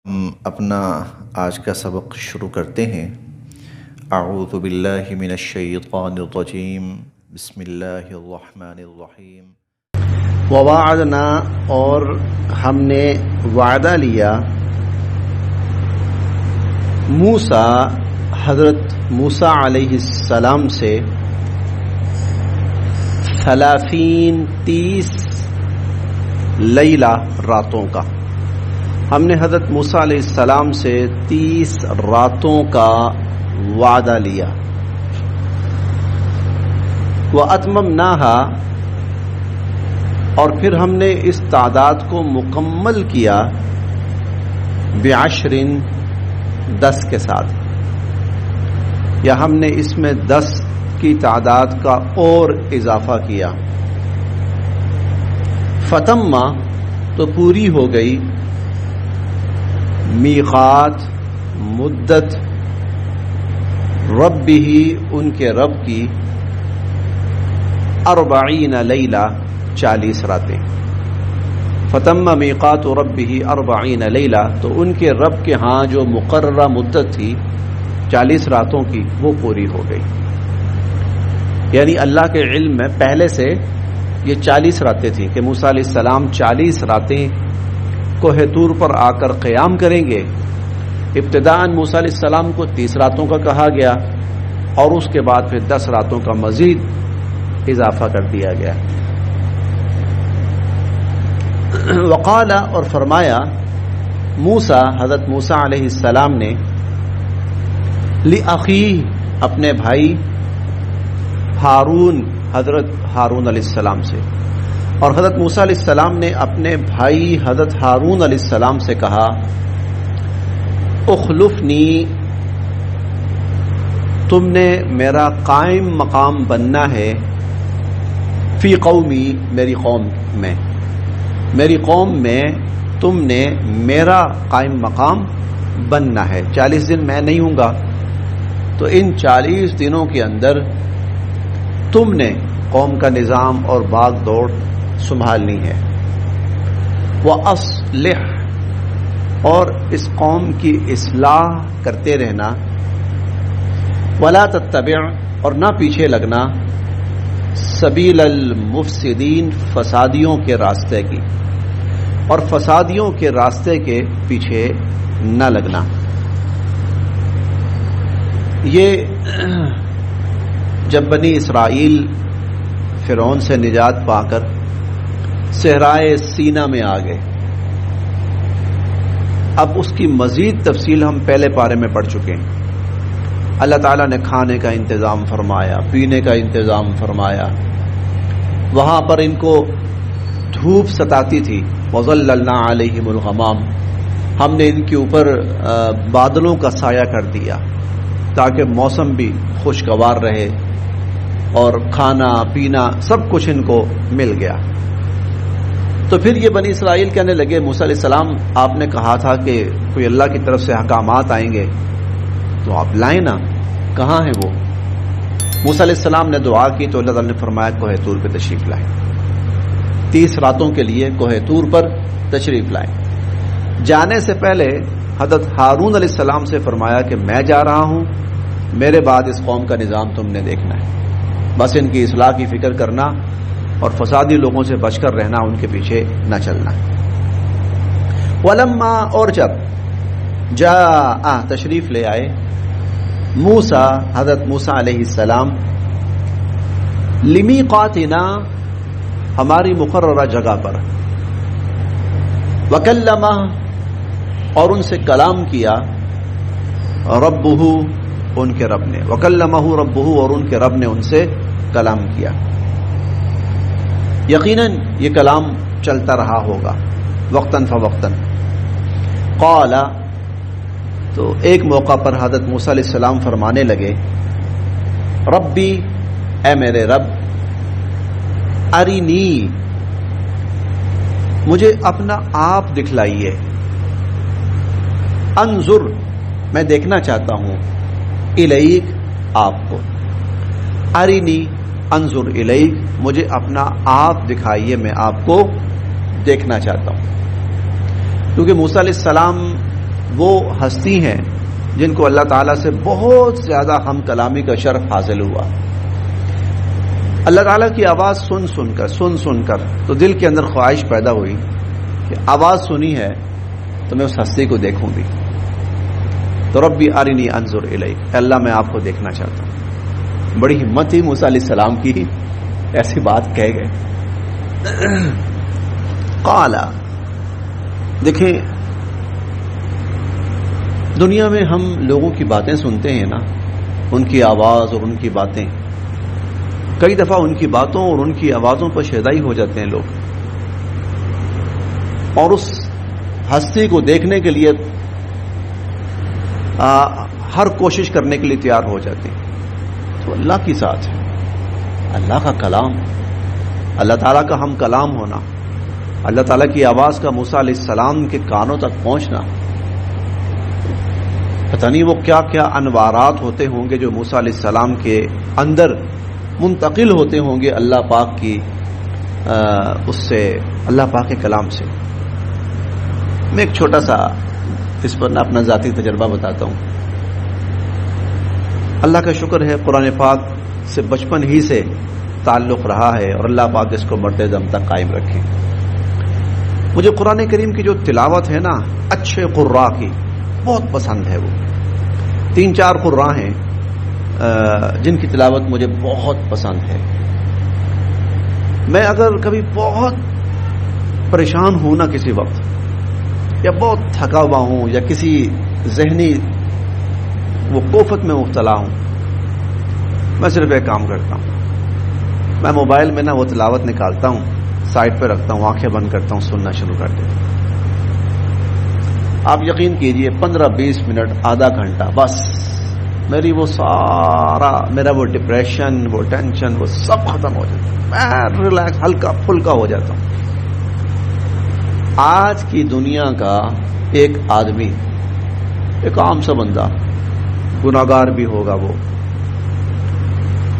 ہم اپنا آج کا سبق شروع کرتے ہیں۔ اعوذ باللہ من الشیطان الرجیم، بسم اللہ الرحمن الرحیم۔ ووعدنا، اور ہم نے وعدہ لیا، موسیٰ حضرت موسیٰ علیہ السلام سے 30 لیلہ راتوں کا۔ ہم نے حضرت موسیٰ علیہ السلام سے 30 راتوں کا وعدہ لیا۔ وَأَتْمَمْنَاهَا، اور پھر ہم نے اس تعداد کو مکمل کیا ب10 10 کے ساتھ، یا ہم نے اس میں 10 کی تعداد کا اور اضافہ کیا۔ فتمہ، تو پوری ہو گئی، میقات، مدت، ربہ، ان کے رب کی، 40 لیلہ، 40 راتیں۔ فتم میقات ربہ 40 لیلہ، تو ان کے رب کے ہاں جو مقررہ مدت تھی 40 راتوں کی، وہ پوری ہو گئی۔ یعنی اللہ کے علم میں پہلے سے یہ 40 راتیں تھیں کہ موسیٰ علیہ السلام 40 راتیں کوہ طور پر آ کر قیام کریں گے۔ ابتداءً موسیٰ علیہ السلام کو 30 راتوں کا کہا گیا، اور اس کے بعد پھر 10 راتوں کا مزید اضافہ کر دیا گیا۔ وقال، اور فرمایا موسیٰ، حضرت موسیٰ علیہ السلام نے، لأخیہ، اپنے بھائی ہارون، حضرت ہارون علیہ السلام سے، اور حضرت موسیٰ علیہ السلام نے اپنے بھائی حضرت ہارون علیہ السلام سے کہا، اخلفنی، تم نے میرا قائم مقام بننا ہے، فی قومی، میری قوم میں، میری قوم میں تم نے میرا قائم مقام بننا ہے۔ 40 دن میں نہیں ہوں گا، تو ان 40 دنوں کے اندر تم نے قوم کا نظام اور بھاگ دوڑ سنبھالنی ہے۔ وَأَصْلِحْ، اور اس قوم کی اصلاح کرتے رہنا، وَلَا تَتَّبِعْ، اور نہ پیچھے لگنا، سبیل المفسدین، فسادیوں کے راستے کی، اور فسادیوں کے راستے کے پیچھے نہ لگنا۔ یہ جب بنی اسرائیل فرعون سے نجات پا کر صحرائے سینا میں آ گئے، اب اس کی مزید تفصیل ہم پہلے پارے میں پڑھ چکے ہیں۔ اللہ تعالیٰ نے کھانے کا انتظام فرمایا، پینے کا انتظام فرمایا، وہاں پر ان کو دھوپ ستاتی تھی، وَظَلَّلْنَا عَلَيْهِمُ الْغَمَامَ، ہم نے ان کے اوپر بادلوں کا سایہ کر دیا تاکہ موسم بھی خوشگوار رہے، اور کھانا پینا سب کچھ ان کو مل گیا۔ تو پھر یہ بنی اسرائیل کہنے لگے، موسیٰ علیہ السلام آپ نے کہا تھا کہ کوئی اللہ کی طرف سے احکامات آئیں گے تو آپ لائیں نا، کہاں ہیں وہ؟ موسیٰ علیہ السلام نے دعا کی تو اللہ تعالیٰ نے فرمایا کوہ طور پہ تشریف لائیں، 30 راتوں کے لیے کوہ طور پر تشریف لائیں۔ جانے سے پہلے حضرت ہارون علیہ السلام سے فرمایا کہ میں جا رہا ہوں، میرے بعد اس قوم کا نظام تم نے دیکھنا ہے، بس ان کی اصلاح کی فکر کرنا اور فسادی لوگوں سے بچ کر رہنا، ان کے پیچھے نہ چلنا۔ ولما، اور جب جاء، تشریف لے آئے، موسیٰ، حضرت موسیٰ علیہ السلام، لمیقاتنا، ہماری مقررہ جگہ پر، وکلمہ، اور ان سے کلام کیا، ربہ، ان کے رب نے، وکلمہ ربہ، اور ان کے رب نے ان سے کلام کیا۔ یقیناً یہ کلام چلتا رہا ہوگا وقتاً فوقتاً۔ قال، تو ایک موقع پر حضرت موسیٰ علیہ السلام فرمانے لگے، ربی، اے میرے رب، ارینی، مجھے اپنا آپ دکھلائیے، انظر، میں دیکھنا چاہتا ہوں، الیک، آپ کو، ارینی انظر الیک، مجھے اپنا آپ دکھائیے، میں آپ کو دیکھنا چاہتا ہوں۔ کیونکہ موسیٰ علیہ السلام وہ ہستی ہیں جن کو اللہ تعالیٰ سے بہت زیادہ ہم کلامی کا شرف حاصل ہوا. اللہ تعالیٰ کی آواز سن سن کر تو دل کے اندر خواہش پیدا ہوئی کہ آواز سنی ہے تو میں اس ہستی کو دیکھوں بھی. تو ربی ارنی انظر الیک، اللہ میں آپ کو دیکھنا چاہتا ہوں. بڑی ہمت تھی موسیٰ علیہ السلام کی، ایسی بات کہہ گئے. قال، دیکھیں دنیا میں ہم لوگوں کی باتیں سنتے ہیں نا، ان کی آواز اور ان کی باتیں، کئی دفعہ ان کی باتوں اور ان کی آوازوں پر شیدائی ہو جاتے ہیں لوگ، اور اس ہستی کو دیکھنے کے لیے ہر کوشش کرنے کے لیے تیار ہو جاتے ہیں. تو اللہ کی ذات ہے، اللہ کا کلام، اللہ تعالیٰ کا ہم کلام ہونا، اللہ تعالیٰ کی آواز کا موسیٰ علیہ السلام کے کانوں تک پہنچنا، پتہ نہیں وہ کیا کیا انوارات ہوتے ہوں گے جو موسیٰ علیہ السلام کے اندر منتقل ہوتے ہوں گے اللہ پاک کی اس سے، اللہ پاک کے کلام سے. میں ایک چھوٹا سا اس پر نہ اپنا ذاتی تجربہ بتاتا ہوں. اللہ کا شکر ہے قرآن پاک سے بچپن ہی سے تعلق رہا ہے، اور اللہ پاک اس کو مرتے دم تک قائم رکھے. مجھے قرآن کریم کی جو تلاوت ہے نا اچھے قراء کی بہت پسند ہے. وہ 3-4 قراء ہیں جن کی تلاوت مجھے بہت پسند ہے. میں اگر کبھی بہت پریشان ہوں نا کسی وقت، یا بہت تھکا ہوا ہوں، یا کسی ذہنی وہ کوفت میں مبتلا ہوں، میں صرف ایک کام کرتا ہوں، میں موبائل میں نا وہ تلاوت نکالتا ہوں، سائڈ پہ رکھتا ہوں، آنکھیں بند کرتا ہوں، سننا شروع کر دیتا ہوں. آپ یقین کیجئے 15-20 منٹ، آدھا گھنٹہ، بس میری وہ سارا میرا وہ ڈپریشن، وہ ٹینشن، وہ سب ختم ہو جاتا ہے. میں ریلیکس، ہلکا پھلکا ہو جاتا ہوں. آج کی دنیا کا ایک آدمی، ایک عام سا بندہ، گناہگار بھی ہوگا وہ،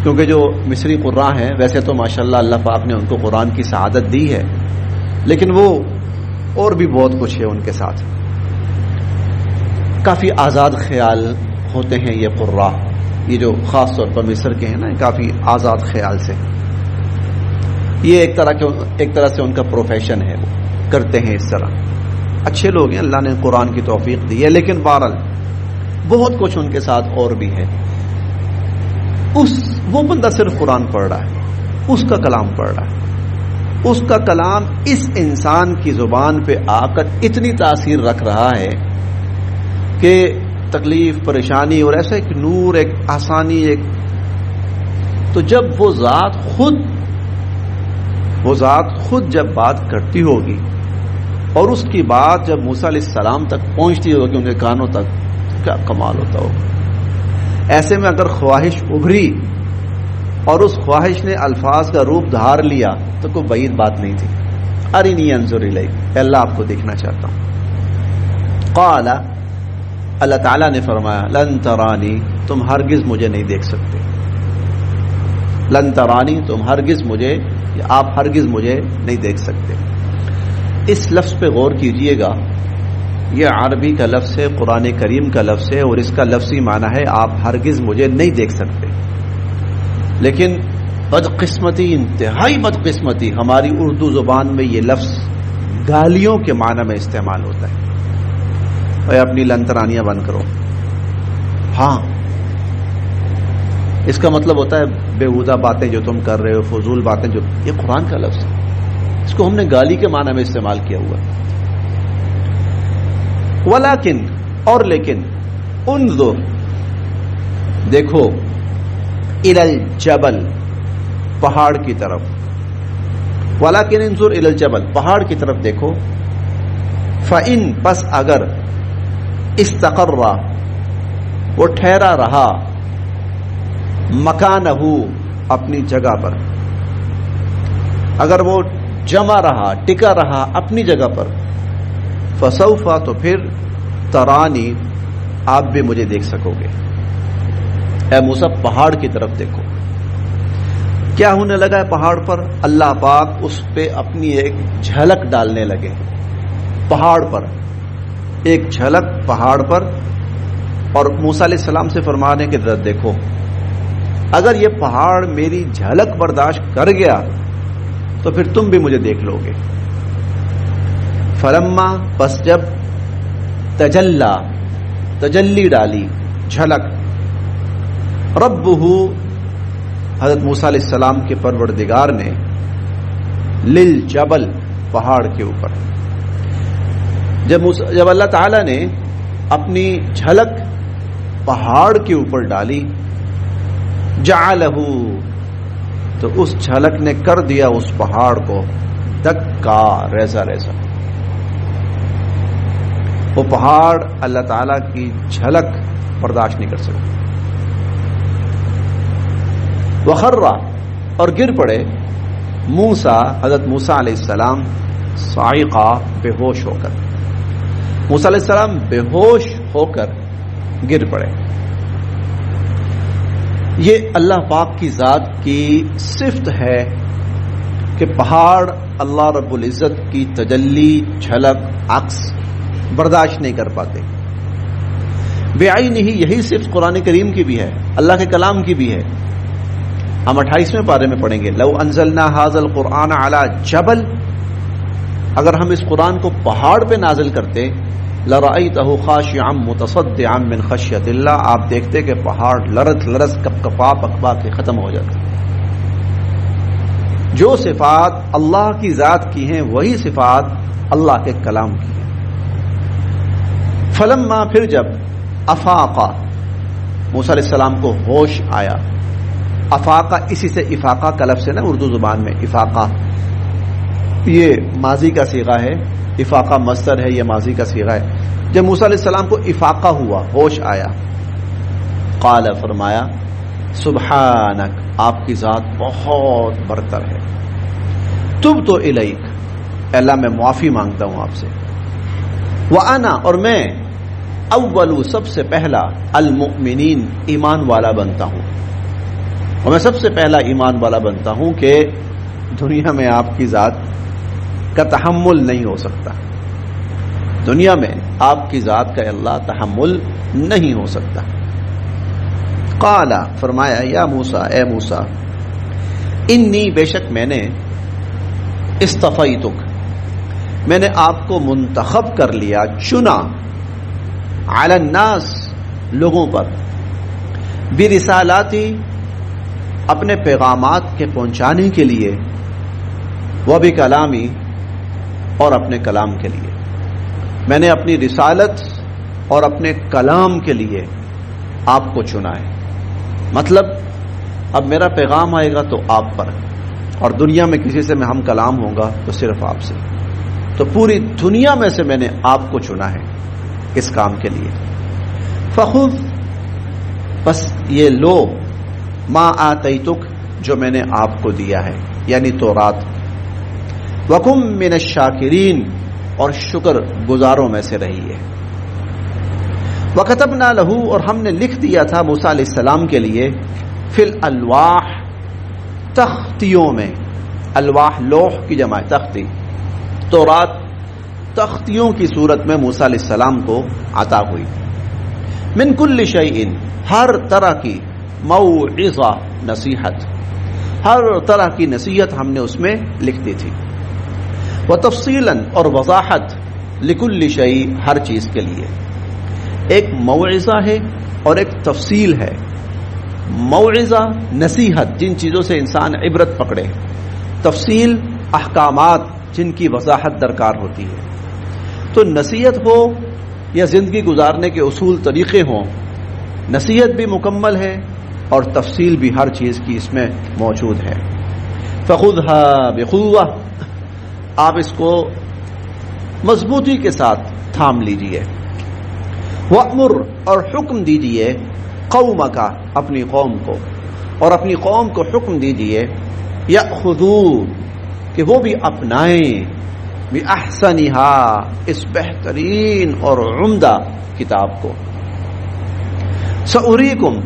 کیونکہ جو مصری قراء ہیں ویسے تو ماشاءاللہ اللہ پاک نے ان کو قرآن کی سعادت دی ہے، لیکن وہ اور بھی بہت کچھ ہے ان کے ساتھ. کافی آزاد خیال ہوتے ہیں یہ قراء، یہ جو خاص طور پر مصر کے ہیں نا، کافی آزاد خیال سے. یہ ایک طرح سے ان کا پروفیشن ہے، وہ کرتے ہیں اس طرح. اچھے لوگ ہیں، اللہ نے قرآن کی توفیق دی ہے، لیکن بہرحال بہت کچھ ان کے ساتھ اور بھی ہے. وہ بندہ صرف قرآن پڑھ رہا ہے، اس کا کلام پڑھ رہا ہے، اس کا کلام اس انسان کی زبان پہ آ کر اتنی تاثیر رکھ رہا ہے کہ تکلیف، پریشانی اور ایسا ایک نور، ایک آسانی، ایک تو جب وہ ذات خود جب بات کرتی ہوگی اور اس کی بات جب موسیٰ علیہ السلام تک پہنچتی ہوگی ان کے کانوں تک، تو کیا کمال ہوتا ہوگا. ایسے میں اگر خواہش ابھری اور اس خواہش نے الفاظ کا روپ دھار لیا تو کوئی بعید بات نہیں تھی. ارنی انظر الیک، اللہ آپ کو دیکھنا چاہتا ہوں. قال، اللہ تعالیٰ نے فرمایا، لن ترانی، تم ہرگز مجھے نہیں دیکھ سکتے. لن ترانی، تم ہرگز مجھے، آپ ہرگز مجھے نہیں دیکھ سکتے. اس لفظ پہ غور کیجئے گا، یہ عربی کا لفظ ہے، قرآن کریم کا لفظ ہے، اور اس کا لفظی معنی ہے آپ ہرگز مجھے نہیں دیکھ سکتے. لیکن بدقسمتی، انتہائی بدقسمتی، ہماری اردو زبان میں یہ لفظ گالیوں کے معنی میں استعمال ہوتا ہے. اے اپنی لنترانیاں بند کرو. ہاں، اس کا مطلب ہوتا ہے بےہودہ باتیں جو تم کر رہے ہو، فضول باتیں جو، یہ قرآن کا لفظ ہے، اس کو ہم نے گالی کے معنی میں استعمال کیا ہوا. ولیکن، اور لیکن، انظر، دیکھو، الی الجبل، پہاڑ کی طرف. ولیکن انظر الی الجبل، پہاڑ کی طرف دیکھو. فإن، پس اگر، استقر، وہ ٹھہرا رہا، مکانہ، اپنی جگہ پر، اگر وہ جمع رہا، ٹکا رہا اپنی جگہ پر، فسوف، تو پھر، ترانی، آپ بھی مجھے دیکھ سکو گے. اے موسیٰ پہاڑ کی طرف دیکھو. کیا ہونے لگا ہے پہاڑ پر؟ اللہ پاک اس پہ اپنی ایک جھلک ڈالنے لگے. پہاڑ پر ایک جھلک پہاڑ پر، اور موسیٰ علیہ السلام سے فرمانے کے ذرا دیکھو اگر یہ پہاڑ میری جھلک برداشت کر گیا تو پھر تم بھی مجھے دیکھ لو گے۔ فلما، پس جب، تجلی، تجلی ڈالی، جھلک، ربہ، حضرت موسیٰ علیہ السلام کے پروردگار نے، للجبل، پہاڑ کے اوپر، جب اللہ تعالی نے اپنی جھلک پہاڑ کے اوپر ڈالی، جعلہ، تو اس جھلک نے کر دیا اس پہاڑ کو دکا، ریزہ ریزہ۔ وہ پہاڑ اللہ تعالی کی جھلک برداشت نہیں کر سکتا۔ وخرّ، اور گر پڑے، موسیٰ، حضرت موسیٰ علیہ السلام، صاعقہ، بے ہوش ہو کر، موسیٰ علیہ السلام بے ہوش ہو کر گر پڑے۔ یہ اللہ پاک کی ذات کی صفت ہے کہ پہاڑ اللہ رب العزت کی تجلی، جھلک، عکس برداشت نہیں کر پاتے۔ بعینہ، یہی صفت قرآن کریم کی بھی ہے، اللہ کے کلام کی بھی ہے۔ ہم 28ویں پارے میں پڑھیں گے، لو انزلنا ھذا القرآن علی جبل، اگر ہم اس قرآن کو پہاڑ پہ نازل کرتے، لرأیتہ خاشعا متصدعا من خشیۃ اللہ، آپ دیکھتے کہ پہاڑ لرز لرز کپکپا پکپا کے ختم ہو جاتا۔ جو صفات اللہ کی ذات کی ہیں وہی صفات اللہ کے کلام کی ہیں۔ فلما، پھر جب، افاقہ، موسیٰ علیہ السلام کو ہوش آیا، افاقہ اسی سے افاقہ کا لفظ ہے نا اردو زبان میں، افاقہ یہ ماضی کا صیغہ ہے، افاقہ مصدر ہے، یہ ماضی کا صیغہ ہے۔ جب موسیٰ علیہ السلام کو افاقہ ہوا، ہوش آیا، قال، فرمایا، سبحانک، آپ کی ذات بہت برتر ہے، تبت الیک، اللہ میں معافی مانگتا ہوں آپ سے، وانا، اور میں، اول، سب سے پہلا، المؤمنین، ایمان والا بنتا ہوں، اور میں سب سے پہلا ایمان والا بنتا ہوں کہ دنیا میں آپ کی ذات کا تحمل نہیں ہو سکتا، دنیا میں آپ کی ذات کا اللہ تحمل نہیں ہو سکتا۔ قال، فرمایا، یا موسیٰ، اے موسیٰ، انی، بے شک میں نے، اصطفیتک، میں نے آپ کو منتخب کر لیا، چنا، علی الناس، لوگوں پر، برسالاتی، اپنے پیغامات کے پہنچانے کے لیے، وبکلامی، اور اپنے کلام کے لیے، میں نے اپنی رسالت اور اپنے کلام کے لیے آپ کو چنا ہے۔ مطلب اب میرا پیغام آئے گا تو آپ پر، اور دنیا میں کسی سے میں ہم کلام ہوگا تو صرف آپ سے، تو پوری دنیا میں سے میں نے آپ کو چنا ہے اس کام کے لیے۔ فخذ، بس یہ لو، ما آتیتک، جو میں نے آپ کو دیا ہے، یعنی تورات، وکم من الشاکرین، اور شکر گزاروں میں سے رہی ہے۔ وکتبنا لہو، اور ہم نے لکھ دیا تھا موسیٰ علیہ السلام کے لیے، فی الالواح، تختیوں میں، الواح لوح کی جمع ہے، تختی، تورات تختیوں کی صورت میں موسیٰ علیہ السلام کو عطا ہوئی، من کل شیء، ہر طرح کی، موعظہ، نصیحت، ہر طرح کی نصیحت ہم نے اس میں لکھ دی تھی، وتفصیلا، اور وضاحت، لکل شیء، ہر چیز کے لیے، ایک موعظہ ہے اور ایک تفصیل ہے۔ موعظہ، نصیحت، جن چیزوں سے انسان عبرت پکڑے، تفصیل، احکامات جن کی وضاحت درکار ہوتی ہے۔ تو نصیحت ہو یا زندگی گزارنے کے اصول طریقے ہوں، نصیحت بھی مکمل ہے اور تفصیل بھی ہر چیز کی اس میں موجود ہے۔ فخذھا بقوہ، آپ اس کو مضبوطی کے ساتھ تھام لیجئے، وَأْمُرْ، اور حکم دیجئے، قومک، اپنی قوم کو، اور اپنی قوم کو حکم دیجئے، یأخذوا، کہ وہ بھی اپنائیں، بِأَحْسَنِہا، اس بہترین اور عمدہ کتاب کو، سأریکم،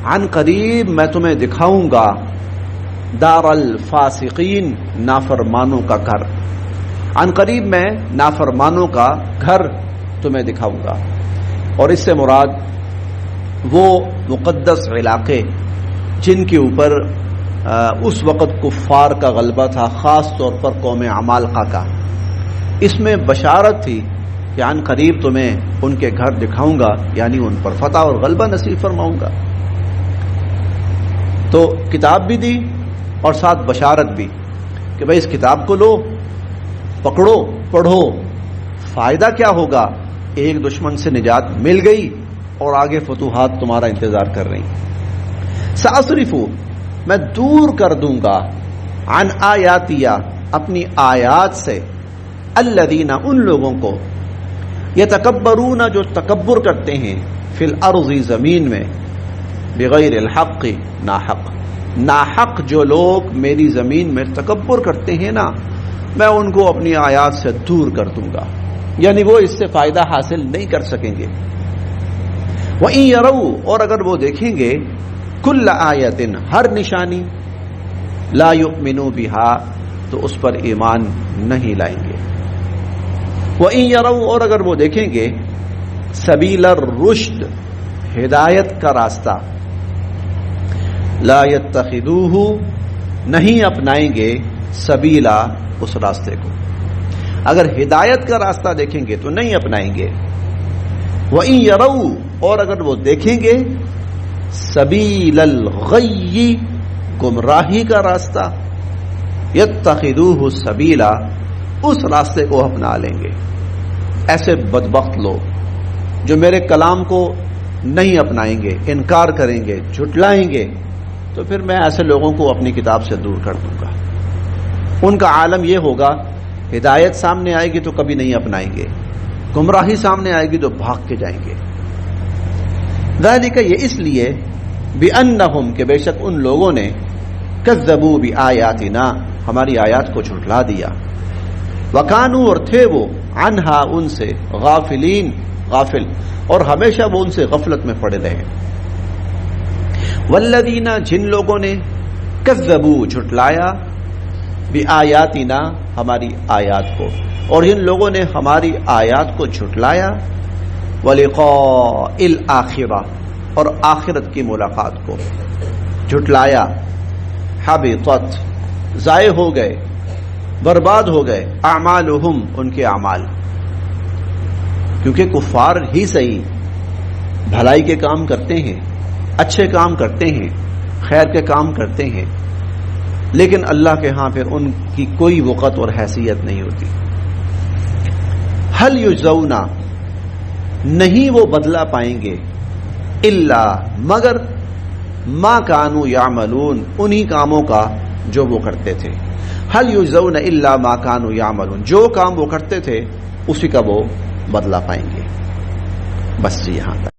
عن قریب میں تمہیں دکھاؤں گا، دار الفاسقین، نافرمانوں کا گھر، عن قریب میں نافرمانوں کا گھر تمہیں دکھاؤں گا. اور اس سے مراد وہ مقدس علاقے جن کے اوپر اس وقت کفار کا غلبہ تھا، خاص طور پر قوم عمالقہ کا. اس میں بشارت تھی کہ عن قریب تمہیں ان کے گھر دکھاؤں گا، یعنی ان پر فتح اور غلبہ نصیب فرماؤں گا. تو کتاب بھی دی اور ساتھ بشارت بھی کہ بھائی اس کتاب کو لو، پکڑو، پڑھو. فائدہ کیا ہوگا؟ ایک دشمن سے نجات مل گئی اور آگے فتوحات تمہارا انتظار کر رہی ہیں. سأصرفو، میں دور کر دوں گا، عن آیاتیہ، اپنی آیات سے، الذین، ان لوگوں کو، یتکبرون، جو تکبر کرتے ہیں، فی الارض، زمین میں، بغیر الحق، ناحق. ناحق جو لوگ میری زمین میں تکبر کرتے ہیں نا، میں ان کو اپنی آیات سے دور کر دوں گا، یعنی وہ اس سے فائدہ حاصل نہیں کر سکیں گے. وَإِن يَرَوْا، اور اگر وہ دیکھیں گے، کل آیت، ہر نشانی، لا یؤمنوا بها، تو اس پر ایمان نہیں لائیں گے. وَإِن يَرَوْا، اور اگر وہ دیکھیں گے، سبیل الرشد، ہدایت کا راستہ، لا يتخذوه، نہیں اپنائیں گے، سبیلا، اس راستے کو. اگر ہدایت کا راستہ دیکھیں گے تو نہیں اپنائیں گے. وَإِن يَرَوْا، اور اگر وہ دیکھیں گے، سبیل الغی، گمراہی کا راستہ، یتخذوہ سبیلا، اس راستے کو اپنا لیں گے. ایسے بدبخت لوگ جو میرے کلام کو نہیں اپنائیں گے، انکار کریں گے، جھٹلائیں گے، تو پھر میں ایسے لوگوں کو اپنی کتاب سے دور کر دوں گا. ان کا عالم یہ ہوگا، ہدایت سامنے آئے گی تو کبھی نہیں اپنائیں گے، گمراہی سامنے آئے گی تو بھاگ کے جائیں گے. ذالک، یہ اس لیے، بأنہم، کہ بے شک ان لوگوں نے، کذبوا بآیاتنا، ہماری آیات کو جھٹلا دیا، وکانوا، اور تھے وہ، عنہا، ان سے، غافلین، غافل، اور ہمیشہ وہ ان سے غفلت میں پڑے رہے. والذین، جن لوگوں نے، کذبوا، جھٹلایا، بآیاتنا، ہماری آیات کو، اور جن لوگوں نے ہماری آیات کو جھٹلایا، ولقاء الآخرہ، اور آخرت کی ملاقات کو جھٹلایا، حبطت، ضائع ہو گئے، برباد ہو گئے، اعمالہم، ان کے اعمال. کیونکہ کفار ہی صحیح بھلائی کے کام کرتے ہیں، اچھے کام کرتے ہیں، خیر کے کام کرتے ہیں، لیکن اللہ کے ہاں پھر ان کی کوئی وقت اور حیثیت نہیں ہوتی. حل یجزون، نہیں وہ بدلہ پائیں گے، الا، مگر، ما کانوا یعملون، انہی کاموں کا جو وہ کرتے تھے. حل یجزون الا ما کانوا یعملون، جو کام وہ کرتے تھے اسی کا وہ بدلہ پائیں گے. بس یہاں تک.